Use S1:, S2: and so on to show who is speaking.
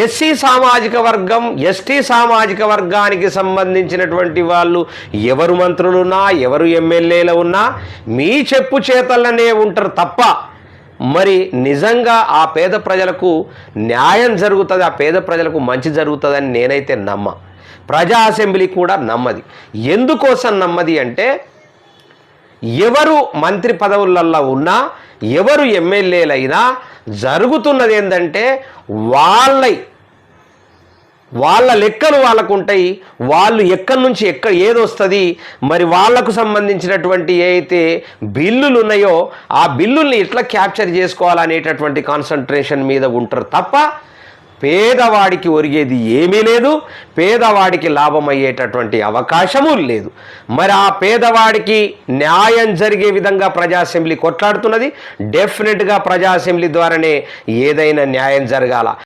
S1: SC సామాజిక వర్గం, ST సామాజిక వర్గానికి సంబంధించినటువంటి వాళ్ళు ఎవరు మంత్రులున్నా, ఎవరు ఎమ్మెల్యేలు ఉన్నా మీ చెప్పు చేతలనే ఉంటారు తప్ప మరి నిజంగా ఆ పేద ప్రజలకు న్యాయం జరుగుతుంది, ఆ పేద ప్రజలకు మంచి జరుగుతుందని నేనైతే నమ్మ. ప్రజా అసెంబ్లీ కూడా నమ్మది. ఎందుకోసం నమ్మది అంటే ఎవరు మంత్రి పదవులల్లో ఉన్నా, ఎవరు ఎమ్మెల్యేలైనా జరుగుతున్నది ఏంటంటే వాళ్ళ లెక్కలు వాళ్ళకు ఉంటాయి. వాళ్ళు ఎక్కడి నుంచి ఏదొస్తుంది, మరి వాళ్లకు సంబంధించినటువంటి ఏదైతే బిల్లులు ఉన్నాయో ఆ బిల్లుల్ని ఎట్లా క్యాప్చర్ చేసుకోవాలనేటటువంటి కాన్సన్ట్రేషన్ మీద ఉంటారు తప్ప పేదవాడికి ఒరిగేది ఏమీ లేదు, పేదవాడికి లాభం అయ్యేటటువంటి అవకాశము లేదు. మరి ఆ పేదవాడికి న్యాయం జరిగే విధంగా ప్రజా అసెంబ్లీ కొట్లాడుతున్నది. డెఫినెట్గా ప్రజా అసెంబ్లీ ద్వారానే ఏదైనా న్యాయం జరగాల.